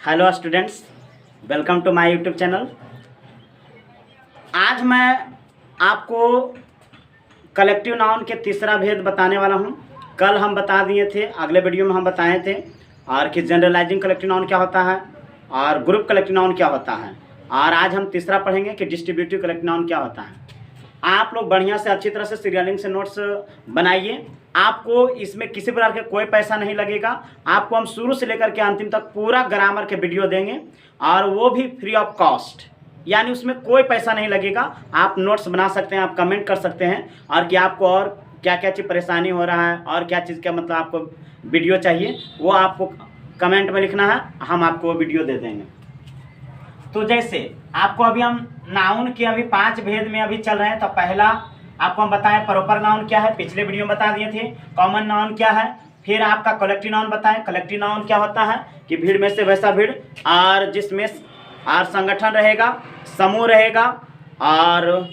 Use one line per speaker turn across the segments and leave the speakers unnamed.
Hello students, welcome to my YouTube channel. आज मैं आपको कलेक्टिव नाउन के तीसरा भेद बताने वाला हूं। कल हम बता दिए थे, अगले वीडियो में हम बताए थे और कि जनरलाइजिंग कलेक्टिव नाउन क्या होता है और ग्रुप कलेक्टिव नाउन क्या होता है, और आज हम तीसरा पढ़ेंगे कि डिस्ट्रीब्यूटिव कलेक्टिव नाउन क्या होता है। आप लोग बढ़िया से अच्छी तरह से सीरियलिंग से नोट्स बनाइए। आपको इसमें किसी प्रकार के कोई पैसा नहीं लगेगा। आपको हम शुरू से लेकर के अंतिम तक पूरा ग्रामर के वीडियो देंगे और वो भी फ्री ऑफ कॉस्ट, यानी उसमें कोई पैसा नहीं लगेगा। आप नोट्स बना सकते हैं, आप कमेंट कर सकते हैं और कि आपको और क्या क्या चीज़ परेशानी हो रहा है और क्या चीज़ का मतलब आपको वीडियो चाहिए, वो आपको कमेंट में लिखना है, हम आपको वीडियो दे देंगे। तो जैसे आपको अभी हम नाउन के अभी 5 भेद में अभी चल रहे हैं। तो पहला आपको हम बताएं प्रॉपर नाउन क्या है, पिछले वीडियो में बता दिए थे। कॉमन नाउन क्या है, फिर आपका कलेक्टिव नाउन बताएं। कलेक्टिव नाउन क्या होता है कि भीड़ में से वैसा भीड़, और जिसमें और संगठन रहेगा, समूह रहेगा, और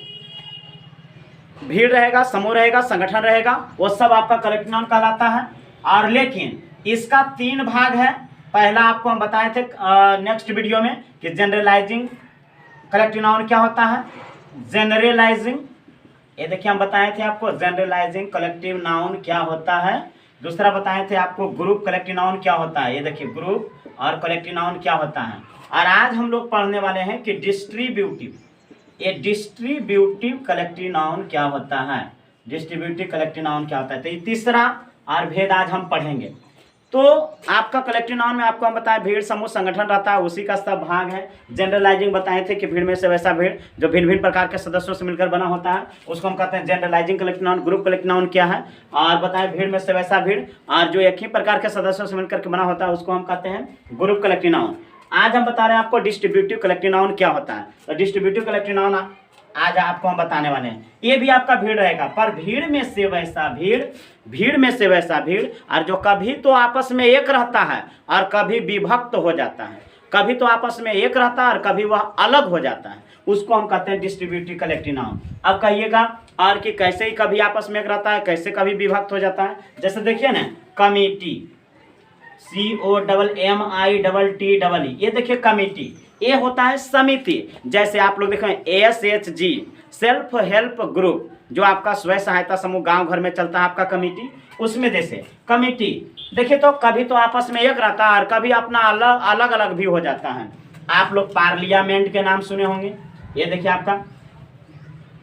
भीड़ रहेगा, समूह रहेगा, संगठन रहेगा, वो सब आपका कलेक्टिव नाउन कहलाता है। और लेकिन इसका 3 भाग है। पहला आपको हम बताए थे नेक्स्ट वीडियो में कि जनरलाइजिंग कलेक्टिव नाउन क्या होता है, जनरलाइजिंग, ये देखिए हम बताए थे आपको जनरलाइजिंग कलेक्टिव नाउन क्या होता है। दूसरा बताए थे आपको ग्रुप कलेक्टिव नाउन क्या होता है, ये देखिए ग्रुप और कलेक्टिव नाउन क्या होता है। और आज हम लोग पढ़ने वाले हैं कि डिस्ट्रीब्यूटिव, ये डिस्ट्रीब्यूटिव कलेक्टिव नाउन क्या होता है, डिस्ट्रीब्यूटिव कलेक्टिव नाउन क्या होता है। तो ये तीसरा और भेद आज हम पढ़ेंगे। तो आपका कलेक्टिव नाउन में आपको हम बताएं भीड़, समूह, संगठन रहता है, उसी का सब भाग है। जनरलाइजिंग बताए थे कि भीड़ में से वैसा भीड़ जो भिन्न भिन्न प्रकार के सदस्यों से मिलकर बना होता है, उसको हम कहते हैं generalising collective noun. Group collective noun क्या है, और बताएं भीड़ में से वैसा भीड़ और जो एक ही प्रकार के सदस्यों से मिलकर के बना होता है, उसको हम कहते हैं ग्रुप कलेक्टिव नाउन। आज हम बता रहे हैं आपको डिस्ट्रीब्यूटिव कलेक्टिव नाउन क्या होता है। तो डिस्ट्रीब्यूटिव कलेक्टिव नाउन आज आपको हम बताने वाले हैं। ये भी आपका भीड़ रहेगा, पर भीड़ में से वैसा भीड़, भीड़ में से वैसा भीड़, और जो कभी तो आपस में एक रहता है और कभी विभक्त हो जाता है। कभी तो आपस में एक रहता है और कभी वह अलग हो जाता है, उसको हम कहते हैं डिस्ट्रीब्यूटिव कलेक्टिव नाउन। अब कहिएगा और कि कैसे ही कभी आपस में एक रहता है, कैसे कभी विभक्त हो जाता है। जैसे देखिए ना, कमिटी, COMMITEE, ये देखिए कमिटी, ये होता है समिति। जैसे आप लोग देखें SHG, सेल्फ हेल्प ग्रुप, जो आपका स्वयं सहायता समूह गांव घर में चलता है आपका कमिटी, उसमें जैसे कमिटी देखिए तो कभी तो आपस में एक रहता है और कभी अपना अलग अलग भी हो जाता है। आप लोग पार्लियामेंट के नाम सुने होंगे, ये देखिए आपका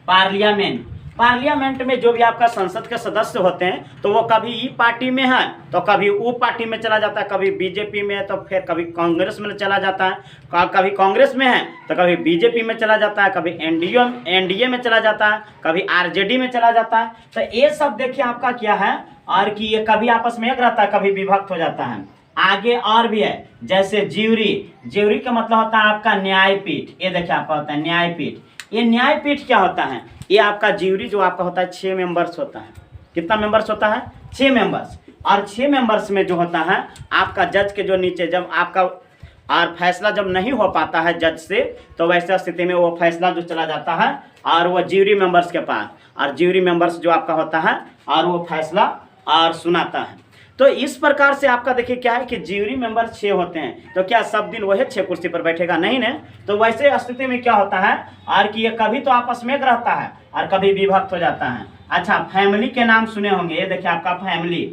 पार्लियामेंट। पार्लियामेंट में जो भी आपका संसद के सदस्य होते हैं तो वो कभी ई पार्टी में है तो कभी वो पार्टी में चला जाता है, कभी बीजेपी में है तो फिर कभी कांग्रेस में चला जाता है, कभी कांग्रेस में है तो कभी बीजेपी में चला जाता है, कभी एनडीए में चला जाता है, कभी आरजेडी में चला जाता है। तो ये सब देखिए आपका क्या है, और कि ये कभी आपस में एक रहता है, कभी विभक्त हो जाता है। आगे और भी है, जैसे ज्यूरी, ज्यूरी का मतलब होता है आपका न्यायपीठ। ये देखिए आपका होता है न्यायपीठ। ये न्यायपीठ क्या होता है, ये आपका ज्यूरी जो आपका होता है 6 मेंबर्स होता है। कितना मेंबर्स होता है, 6 मेंबर्स। और 6 मेंबर्स में जो होता है आपका जज के जो नीचे, जब आपका और फैसला जब नहीं हो पाता है जज से, तो वैसे स्थिति में वो फैसला जो चला जाता है और वो ज्यूरी मेंबर्स के पास, और ज्यूरी मेंबर्स जो आपका होता है और वो फैसला और सुनाता है। तो इस प्रकार से आपका देखिए क्या है कि ज्यूरी मेंबर 6 होते हैं। तो क्या सब दिन वही 6 कुर्सी पर बैठेगा, नहीं ना। तो वैसे स्थिति में क्या होता है और कि ये कभी तो आपस में एक रहता है और कभी विभक्त हो जाता है। अच्छा, फैमिली के नाम सुने होंगे, ये देखिए आपका फैमिली,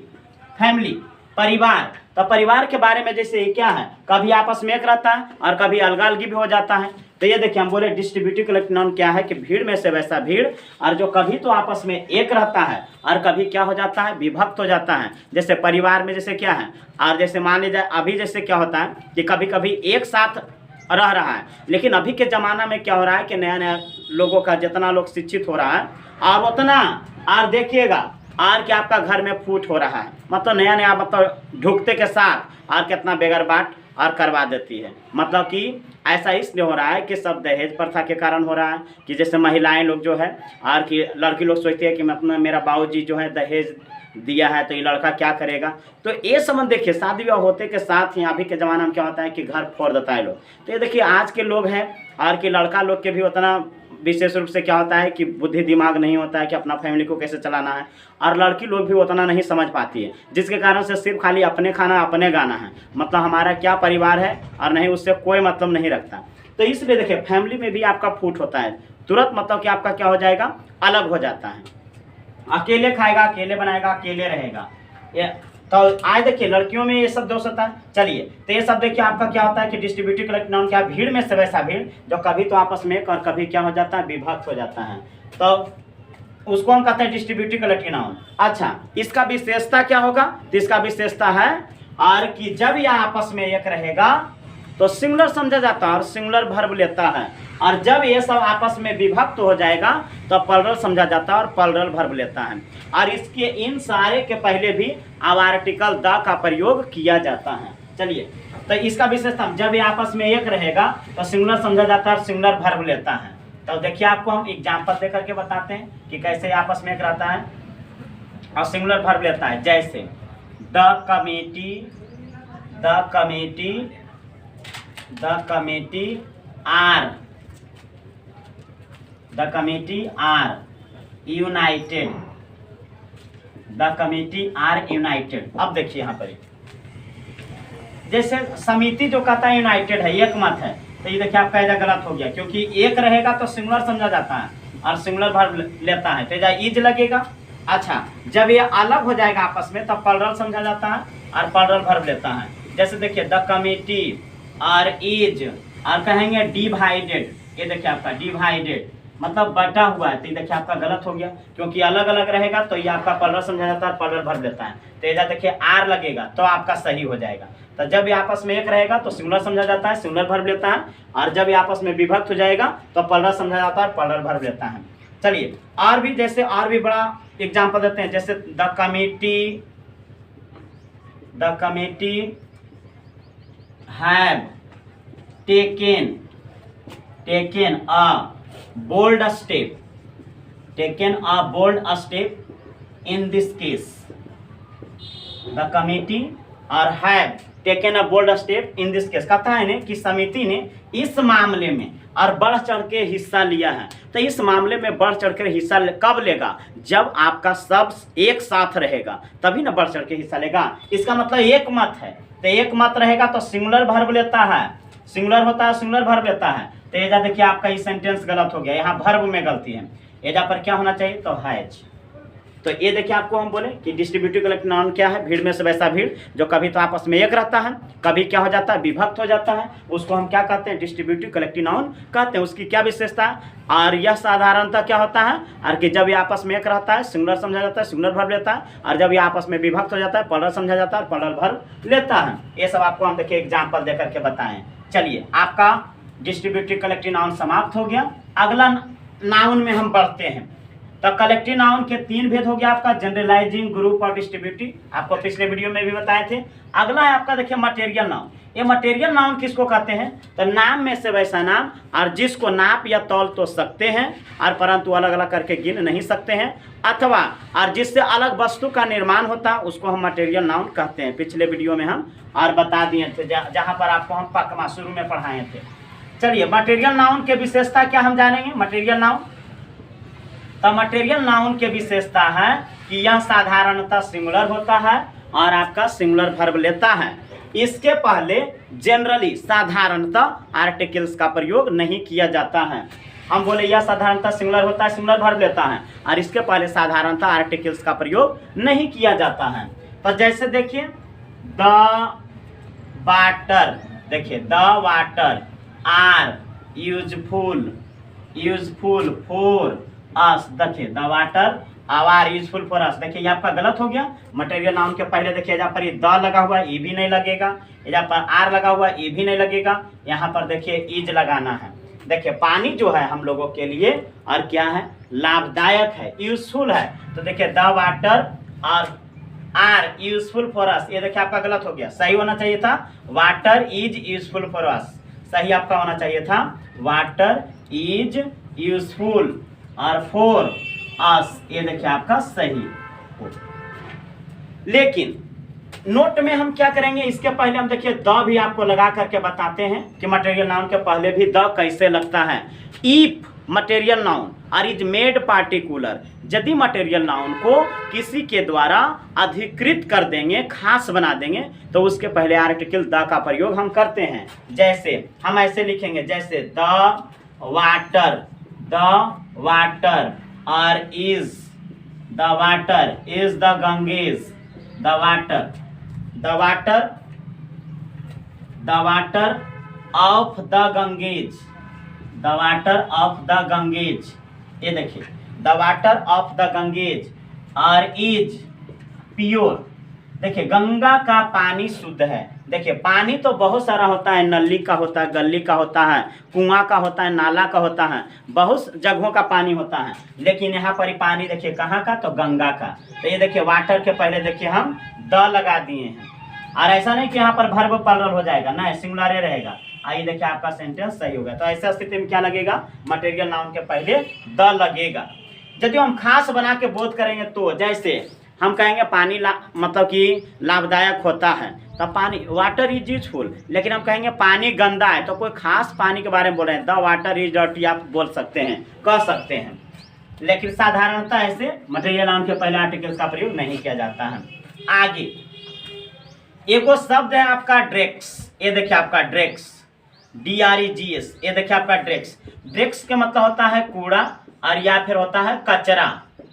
फैमिली परिवार। तो परिवार के बारे में जैसे ये क्या है, कभी आपस में एक रहता है और कभी अलग-अलग भी हो जाता है। तो ये देखिए हम बोले डिस्ट्रीब्यूटिव कलेक्टिव नाउन क्या है कि भीड़ में से वैसा भीड़, और जो कभी तो आपस में एक रहता है और कभी क्या हो जाता है, विभक्त हो जाता है। जैसे परिवार में जैसे क्या है, और जैसे मान लीजिए अभी जैसे क्या होता है कि कभी कभी एक साथ रह रहा है, लेकिन अभी के ज़माना में क्या हो रहा है कि नया नया लोगों का जितना लोग शिक्षित हो रहा है और उतना, और देखिएगा और कि आपका घर में फूट हो रहा है, मतलब नया नया मतलब ढुकते के साथ और कितना बेगर बाट और करवा देती है। मतलब कि ऐसा इसलिए हो रहा है कि सब दहेज प्रथा के कारण हो रहा है, कि जैसे महिलाएं लोग जो है और कि लड़की लोग सोचती है कि मैं मेरा बाबूजी जो है दहेज दिया है तो ये लड़का क्या करेगा। तो ये संबंध देखिए शादी विवाह होते के साथ ही अभी के ज़माना में क्या होता है कि घर फोड़ देता है लोग। तो ये देखिए आज के लोग हैं और कि लड़का लोग के भी उतना विशेष रूप से क्या होता है कि बुद्धि दिमाग नहीं होता है कि अपना फैमिली को कैसे चलाना है, और लड़की लोग भी उतना नहीं समझ पाती है, जिसके कारण से सिर्फ खाली अपने खाना अपने गाना है, मतलब हमारा क्या परिवार है और नहीं उससे कोई मतलब नहीं रखता। तो इसलिए देखिए फैमिली में भी आपका फूट होता है तुरंत, मतलब कि आपका क्या हो जाएगा, अलग हो जाता है। अकेले खाएगा, अकेले बनाएगा, अकेले रहेगा। ये तो आज देखिए लड़कियों में ये सब दोष होता है। चलिए तो ये सब देखिए आपका क्या होता है कि डिस्ट्रीब्यूटिव कलेक्टिव नाउन क्या, भीड़ में से वैसा भीड़ जो कभी तो आपस में एक और कभी क्या हो जाता है, विभक्त हो जाता है, तो उसको हम कहते हैं डिस्ट्रीब्यूटिव कलेक्टिव नाउन। अच्छा, इसका विशेषता क्या होगा, तो इसका विशेषता है और कि जब यह आपस में एक रहेगा तो सिंगुलर समझा जाता है और सिंगुलर वर्ब लेता है, और जब ये सब आपस में विभक्त हो जाएगा तो प्लरल समझा जाता है और प्लरल वर्ब लेता है। और इसके इन सारे के पहले भी अब आर्टिकल द का प्रयोग किया जाता है। चलिए तो इसका विशेषता, जब ये आपस में एक रहेगा तो सिंगुलर समझा जाता है और सिंगुलर वर्ब लेता है। तो देखिए आपको हम एग्जाम्पल दे करके बताते हैं कि कैसे आपस में एक रहता है और सिंगुलर वर्ब लेता है। जैसे द कमिटी आर यूनाइटेड। अब देखिए यहाँ पर जैसे समिति जो कहता है यूनाइटेड है, एक मत है, तो ये देखिए आपका एजा गलत हो गया, क्योंकि एक रहेगा तो सिंगुलर समझा जाता है और सिंगुलर वर्ब लेता है, तो एजा इज लगेगा। अच्छा, जब ये अलग हो जाएगा आपस में तब प्लरल समझा जाता है और प्लरल वर्ब लेता है। जैसे देखिए द कमिटी और इज और कहेंगे डिवाइडेड, ये देखिए आपका डिवाइडेड मतलब बटा हुआ है, तो ये देखिए आपका गलत हो गया, क्योंकि अलग अलग रहेगा तो ये आपका प्लरल समझा जाता है, प्लरल वर्ब लेता है, तो ये देखिए आर लगेगा तो आपका सही हो जाएगा। तो जब ये आपस में एक रहेगा तो सिंगुलर समझा जाता है, सिंगुलर वर्ब लेता है, और जब ये आपस में विभक्त हो जाएगा तो प्लरल समझा जाता है, प्लरल वर्ब लेता है। चलिए और भी जैसे और भी बड़ा एग्जाम्पल देते हैं, जैसे the committee have taken a bold step in this case. The committee or have taken a bold step in this case, कहता है कि समिति ने इस मामले में और बढ़ चढ़ के हिस्सा लिया है। तो इस मामले में बढ़ चढ़ कर हिस्सा कब लेगा, जब आपका सब एक साथ रहेगा तभी ना बढ़ चढ़ के हिस्सा लेगा। इसका मतलब एक मत है, तो एक मत रहेगा तो सिंगुलर वर्ब लेता है, सिंगुलर होता है सिंगुलर वर्ब लेता है। तो एजा देखिए आपका ये सेंटेंस गलत हो गया, यहाँ वर्ब में गलती है, एजा पर क्या होना चाहिए, तो हैज। तो ये देखिए आपको हम बोले कि डिस्ट्रीब्यूटिव कलेक्टिव नाउन क्या है, भीड़ में से वैसा भीड़ जो कभी तो आपस में एक रहता है, कभी क्या हो जाता है, विभक्त हो जाता है, उसको हम क्या कहते हैं, डिस्ट्रीब्यूटिव कलेक्टिव नाउन कहते हैं। उसकी क्या विशेषता है, और यह साधारणतः क्या होता है, और कि जब ये आपस में एक रहता है सिंगुलर समझा जाता है, सिंगुलर वर्ब लेता है, और जब ये आपस में विभक्त हो जाता है प्लरल समझा जाता है, प्लरल वर्ब लेता है। ये सब आपको हम देखिए एग्जाम्पल दे करके बताएं। चलिए आपका डिस्ट्रीब्यूटिव कलेक्टिव नाउन समाप्त हो गया। अगला नाउन में हम बढ़ते हैं। तो कलेक्टिव नाउन के 3 भेद हो गया आपका, जनरलाइजिंग, ग्रुप और डिस्ट्रीब्यूटिव, आपको पिछले वीडियो में भी बताए थे। अगला है आपका देखिए मटेरियल नाउन। ये मटेरियल नाउन किसको कहते हैं, तो नाम में से वैसा नाम और जिसको नाप या तौल तो सकते हैं और परंतु अलग अलग करके गिन नहीं सकते हैं, अथवा और जिससे अलग वस्तु का निर्माण होता है उसको हम मटेरियल नाउन कहते हैं। पिछले वीडियो में हम और बता दिए थे, जहाँ पर आपको हम पकमा शुरू में पढ़ाए थे। चलिए मटेरियल नाउन के विशेषता क्या हम जानेंगे। मटेरियल नाउन, तो मटेरियल नाउन के विशेषता है कि यह साधारणतः सिंगुलर होता है और आपका सिंगुलर वर्ब लेता है। इसके पहले जनरली साधारणतः आर्टिकल्स का प्रयोग नहीं किया जाता है। हम बोले यह साधारणतः सिंगुलर होता है, सिंगुलर वर्ब लेता है, और इसके पहले साधारणतः आर्टिकल्स का प्रयोग नहीं किया जाता है। तो जैसे देखिए द वाटर, देखिए the water are useful for us, देखिए the water are useful for us. देखिए ये आपका गलत हो गया। मटेरियल नाउन के पहले देखिए जहाँ पर ये द लगा हुआ है ये भी नहीं लगेगा, जहाँ पर आर लगा हुआ है ये भी नहीं लगेगा, यहाँ पर देखिए इज लगाना है। देखिए पानी जो है हम लोगों के लिए और क्या है, लाभदायक है, यूजफुल है। तो देखिए द वाटर और आर यूजफुल फॉर अस, ये देखिए आपका गलत हो गया। सही होना चाहिए था वाटर इज यूजफुल फॉर अस, सही आपका होना चाहिए था वाटर इज यूजफुल और फॉर अस, ये देखिए आपका सही। लेकिन नोट में हम क्या करेंगे, इसके पहले हम देखिए द भी आपको लगा करके बताते हैं कि मटेरियल नाउन के पहले भी द कैसे लगता है। इफ मटेरियल नाउन और इज मेड पार्टिकुलर। यदि मटेरियल नाउन को किसी के द्वारा अधिकृत कर देंगे, खास बना देंगे, तो उसके पहले आर्टिकल द का प्रयोग हम करते हैं। जैसे हम ऐसे लिखेंगे, जैसे द वाटर और is the Ganges, the water of the Ganges, the water of the Ganges. ये देखिए, the water of the Ganges और इज प्योर। देखिए, गंगा का पानी शुद्ध है। देखिए, पानी तो बहुत सारा होता है, नली का होता है, गली का होता है, कुआं का होता है, नाला का होता है, बहुत जगहों का पानी होता है। लेकिन यहाँ पर ही पानी देखिए कहाँ का, तो गंगा का। तो ये देखिए, वाटर के पहले देखिए हम द लगा दिए हैं। और ऐसा नहीं कि यहाँ पर वर्ब प्लरल हो जाएगा, ना, सिंगुलर रहेगा। आइए देखिए, आपका सेंटेंस सही होगा। तो ऐसा स्थिति में क्या लगेगा, मटेरियल नाउन के पहले द लगेगा। यदि हम खास बना के बोध करेंगे, तो जैसे हम कहेंगे पानी मतलब कि लाभदायक होता है, तो पानी वाटर इज यूजफुल। लेकिन हम कहेंगे पानी गंदा है, तो कोई खास पानी के बारे में बोल रहे हैं, द वाटर इज डर्टी आप बोल सकते हैं, कह सकते हैं। लेकिन साधारणतः ऐसे मटेरियल नाउन के पहले आर्टिकल का प्रयोग नहीं किया जाता है। आगे एक और शब्द है आपका ड्रेक्स। ये देखिए आपका ड्रेक्स, DREGS। ये देखिए आपका ड्रेक्स। ड्रेक्स का मतलब होता है कूड़ा और या फिर होता है कचरा।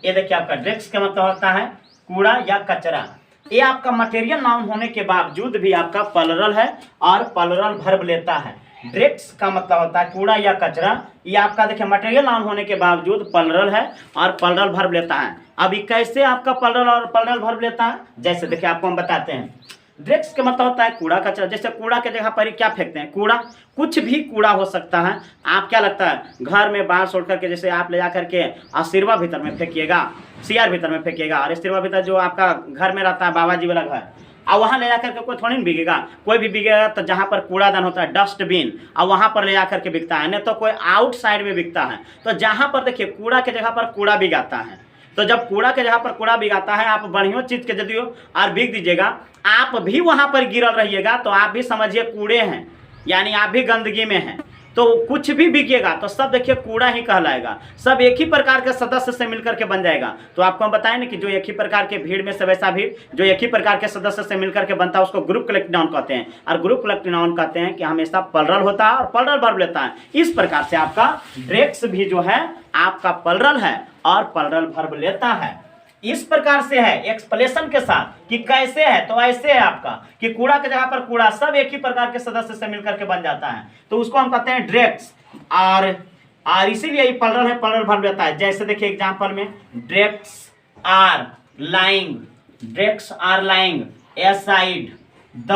ये देखिए आपका ड्रेक्स का मतलब होता है कूड़ा या कचरा। ये आपका मटेरियल नाउन होने के बावजूद भी आपका प्लरल है और प्लरल वर्ब लेता है। ड्रेक्स का मतलब होता है कूड़ा या कचरा। ये आपका देखिए मटेरियल नाउन होने के बावजूद प्लरल है और प्लरल वर्ब लेता है। अभी कैसे आपका प्लरल और प्लरल वर्ब लेता है, जैसे देखिए आपको हम बताते हैं। ड्रेक्स का मतलब होता है कूड़ा कचरा। जैसे कूड़ा के जगह पर क्या फेंकते हैं, कूड़ा, कुछ भी कूड़ा हो सकता है। आप क्या लगता है, घर में बाहर छोड़ करके जैसे आप ले जा करके सिरवा भीतर में फेंकिएगा, सियार भीतर में फेंकिएगा, और सिरवा भीतर जो आपका घर में रहता है बाबा जी वाला घर, और वहाँ ले जा करके कोई थोड़ी नहीं बिकेगा। कोई भी बिकेगा तो जहाँ पर कूड़ादान होता है, डस्टबिन, और वहाँ पर ले जा करके बिकता है, नहीं तो कोई आउटसाइड में बिकता है। तो जहाँ पर देखिए कूड़ा के जगह पर कूड़ा बिकाता है, तो जब कूड़ा के जगह पर कूड़ा बिकाता है, आप बढ़िया चीज के यदि और बिक दीजिएगा, आप भी वहां पर गिरल रहिएगा, तो आप भी समझिए कूड़े हैं, यानी आप भी गंदगी में हैं। तो कुछ भी बिकेगा तो सब देखिए कूड़ा ही कहलाएगा। सब एक ही प्रकार के सदस्य से मिलकर के बन जाएगा। तो आपको हम बताएं ना कि जो एक ही प्रकार के भीड़ में से वैसा भीड़, जो एक ही प्रकार के सदस्य से मिलकर के बनता है, उसको ग्रुप कलेक्टिव नाउन कहते हैं। और ग्रुप कलेक्टिव नाउन कहते हैं कि हमेशा प्लरल होता है और प्लरल वर्ब लेता है। इस प्रकार से आपका ड्रेक्स भी जो है आपका प्लरल है और प्लरल वर्ब लेता है। इस प्रकार से है एक्सप्लेनेशन के साथ कि कैसे है, तो ऐसे है आपका कि कूड़ा के जगह पर कूड़ा, सब एक ही प्रकार के सदस्य से मिलकर के बन जाता है, तो उसको हम कहते हैं ड्रेक्स। और इसीलिए ये प्लरल है, प्लरल वर्ब लेता है। जैसे देखिए एग्जांपल में, dregs are lying, dregs are lying aside the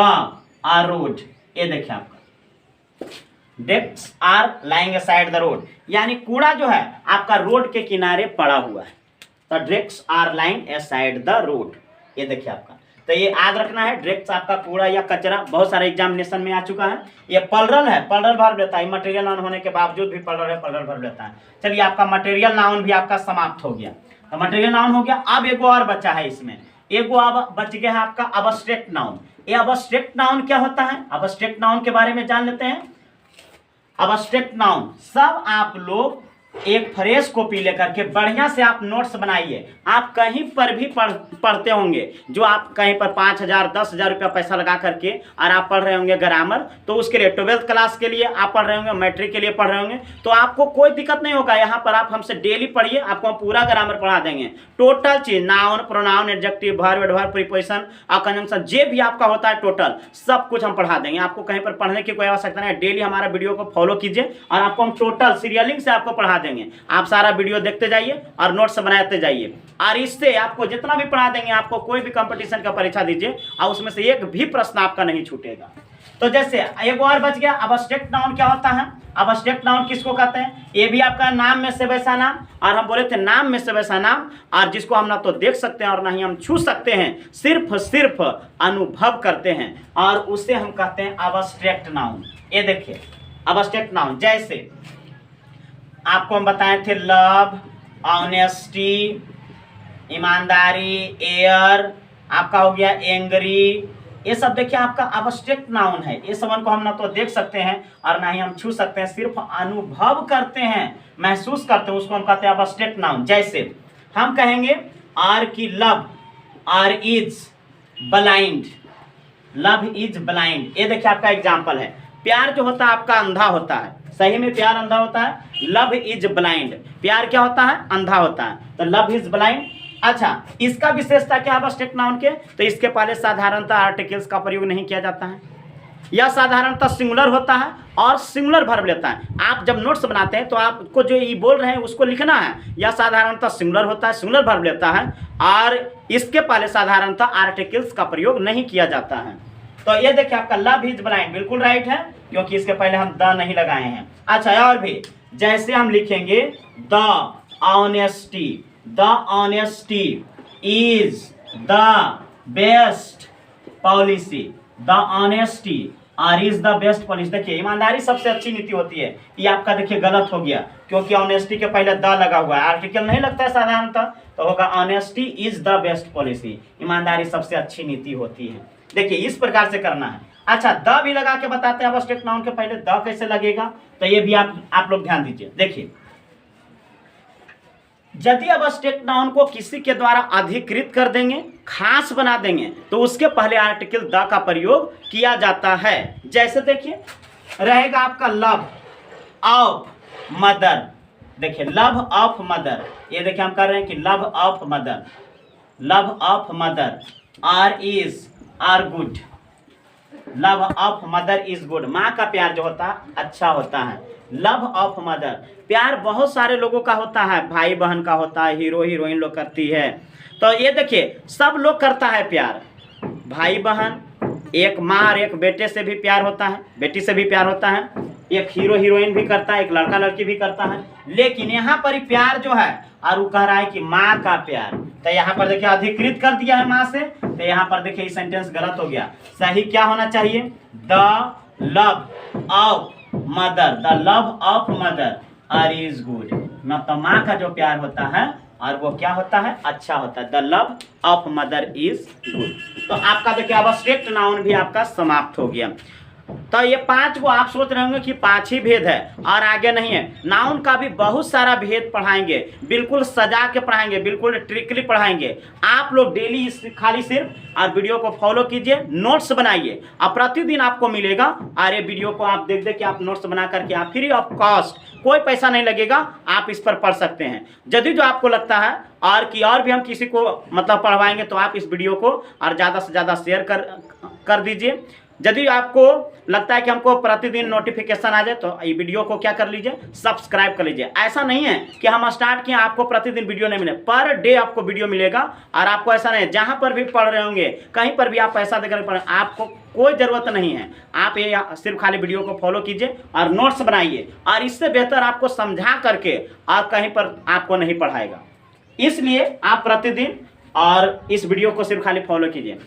are road. ये देखिए आपका dregs are lying aside the road, यानी कूड़ा जो है आपका रोड के किनारे पड़ा हुआ है। तो dregs are lying aside the road. ये देखिए आपका, तो ये याद रखना है, ड्रेक्स आपका कूड़ा या कचरा, बहुत सारे एग्जामिनेशन में आ चुका है। ये प्लरल है, प्लरल वर्ब लेता है। मटेरियल नाउन होने के बावजूद भी प्लरल है, प्लरल वर्ब लेता है। चलिए आपका मटेरियल नाउन भी आपका समाप्त हो गया। तो मटेरियल नाउन हो गया। अब एगो और बचा है इसमें, एगो अब बच गया है आपका अब्स्ट्रैक्ट नाउन। ये अब्स्ट्रैक्ट नाउन क्या होता है, अब्स्ट्रैक्ट नाउन के बारे में जान लेते हैं। अब्स्ट्रैक्ट नाउन सब आप लोग एक फ्रेश कॉपी लेकर के बढ़िया से आप नोट्स बनाइए। आप कहीं पर भी पढ़ते होंगे, जो आप कहीं पर 5,000 10,000 रुपया पैसा लगा करके और आप पढ़ रहे होंगे ग्रामर, तो उसके लिए 12th क्लास के लिए आप पढ़ रहे होंगे, मैट्रिक के लिए पढ़ रहे होंगे, तो आपको कोई दिक्कत नहीं होगा। यहाँ पर आप हमसे डेली पढ़िए, आपको हम पूरा ग्रामर पढ़ा देंगे। टोटल चीज, noun, pronoun, adjective, verb, adverb, preposition और कंजंक्शन, जे भी आपका होता है टोटल सब कुछ हम पढ़ा देंगे। आपको कहीं पर पढ़ने की कोई आवश्यकता नहीं है। डेली हमारा वीडियो को फॉलो कीजिए और आपको हम टोटल सीरियलिंग से आपको पढ़ा देंगे। आप सारा वीडियो देखते जाइए और नोट्स बनाते जाइए, और इससे आपको जितना भी पढ़ा देंगे, आपको कोई भी कंपटीशन का परीक्षा दीजिए और उसमें से एक भी प्रश्न आपका नहीं छूटेगा। तो जैसे एक और बच गया, अब्स्ट्रैक्ट नाउन क्या होता है। अब्स्ट्रैक्ट नाउन किसको कहते हैं, ये भी आपका नाम में से वैसा नाम, और हम बोले थे नाम में से वैसा नाम, और जिसको हम ना तो देख सकते हैं और ना ही हम छू सकते हैं, सिर्फ अनुभव करते हैं, और उसे हम कहते हैं अब्स्ट्रैक्ट नाउन। ये देखिए अब्स्ट्रैक्ट नाउन, जैसे आपको हम बताए थे लव, ऑनेस्टी, ईमानदारी, एयर, आपका हो गया एंग्री, ये सब देखिए आपका अब्स्ट्रैक्ट नाउन है। ये सबन को हम ना तो देख सकते हैं और ना ही हम छू सकते हैं, सिर्फ अनुभव करते हैं, महसूस करते हैं, उसको हम कहते हैं अब्स्ट्रैक्ट नाउन। जैसे हम कहेंगे आर की love, are is blind, love is blind. ये देखिए आपका एग्जाम्पल है। प्यार जो होता है आपका अंधा होता है, सही में प्यार अंधा होता है। लव इज ब्लाइंड, प्यार क्या होता है, अंधा होता है, तो लव इज ब्लाइंड। अच्छा, इसका विशेषता क्या है अब्स्ट्रैक्ट नाउन के, तो इसके पहले साधारणतः आर्टिकल्स का प्रयोग नहीं किया जाता है। यह साधारणतः सिंगुलर होता है और सिंगुलर वर्ब लेता है। आप जब नोट्स बनाते हैं तो आपको जो ये बोल रहे हैं उसको लिखना है। यह साधारणतः सिंगुलर होता है, सिंगुलर वर्ब लेता है और इसके पहले साधारणतः आर्टिकल्स का प्रयोग नहीं किया जाता है। तो ये देखिए आपका लव इज ब्लाइंड बिल्कुल राइट है, क्योंकि इसके पहले हम द नहीं लगाए हैं। अच्छा, और भी जैसे हम लिखेंगे the honesty, the honesty is the best policy, the honesty और इज द बेस्ट पॉलिसी। देखिए ईमानदारी सबसे अच्छी नीति होती है, ये आपका देखिए गलत हो गया, क्योंकि ऑनेस्टी के पहले द लगा हुआ है, आर्टिकल नहीं लगता है साधारणतः, तो होगा honesty is the best policy, ईमानदारी सबसे अच्छी नीति होती है। देखिए इस प्रकार से करना है। अच्छा, द भी लगा के बताते हैं अब्स्ट्रैक्ट नाउन के पहले द कैसे लगेगा, तो ये भी आप लोग ध्यान दीजिए। देखिए यदि अब्स्ट्रैक्ट नाउन को किसी के द्वारा अधिकृत कर देंगे, खास बना देंगे, तो उसके पहले आर्टिकल द का प्रयोग किया जाता है। जैसे देखिए रहेगा आपका लव ऑफ मदर, देखिए लव ऑफ मदर, ये देखिए हम कर रहे हैं कि love of mother, love of mother are is are good, love of mother is good, माँ का प्यार जो होता है अच्छा होता है। लव ऑफ मदर, प्यार बहुत सारे लोगों का होता है, भाई बहन का होता है, हीरो हीरोइन लोग करती है, तो ये देखिए सब लोग करता है प्यार, भाई बहन, एक माँ और एक बेटे से भी प्यार होता है, बेटी से भी प्यार होता है, एक हीरो हीरोइन भी करता है, एक लड़का लड़की भी करता है। लेकिन यहाँ पर प्यार जो है और वो कह रहा है कि माँ का प्यार, तो यहाँ पर देखिए अधिकृत कर दिया है माँ से, तो यहाँ पर देखिए ये सेंटेंस गलत हो गया। सही क्या होना चाहिए, the love of mother, the love of mother are is good, मतलब माँ का जो प्यार होता है और वो क्या होता है, अच्छा होता है। The love of mother is good. तो आपका देखिए अब्स्ट्रैक्ट नाउन भी आपका समाप्त हो गया। तो ये 5 को आप सोच रहे होंगे कि 5 ही भेद है और आगे नहीं है। नाउन का भी बहुत सारा भेद पढ़ाएंगे, बिल्कुल सजा के पढ़ाएंगे, बिल्कुल ट्रिकली पढ़ाएंगे। आप लोग डेली खाली सिर्फ और वीडियो को फॉलो कीजिए, नोट्स बनाइए और प्रतिदिन आपको मिलेगा। और ये वीडियो को आप देख के आप नोट्स बना करके आप फ्री ऑफ कॉस्ट, कोई पैसा नहीं लगेगा, आप इस पर पढ़ सकते हैं। यदि जो आपको लगता है और कि और भी हम किसी को मतलब पढ़वाएंगे, तो आप इस वीडियो को और ज़्यादा से ज़्यादा शेयर कर दीजिए। यदि आपको लगता है कि हमको प्रतिदिन नोटिफिकेशन आ जाए, तो ये वीडियो को क्या कर लीजिए, सब्सक्राइब कर लीजिए। ऐसा नहीं है कि हम स्टार्ट किए आपको प्रतिदिन वीडियो नहीं मिले, पर डे आपको वीडियो मिलेगा। और आपको ऐसा नहीं है, जहाँ पर भी पढ़ रहे होंगे कहीं पर भी आप पैसा देकर पढ़, आपको कोई ज़रूरत नहीं है। आप ये सिर्फ खाली वीडियो को फॉलो कीजिए और नोट्स बनाइए, और इससे बेहतर आपको समझा करके और कहीं पर आपको नहीं पढ़ाएगा। इसलिए आप प्रतिदिन और इस वीडियो को सिर्फ खाली फॉलो कीजिए।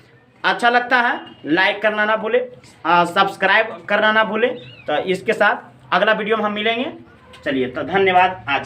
अच्छा लगता है लाइक करना ना भूले, सब्सक्राइब करना ना भूले। तो इसके साथ अगला वीडियो में हम मिलेंगे। चलिए, तो धन्यवाद आज।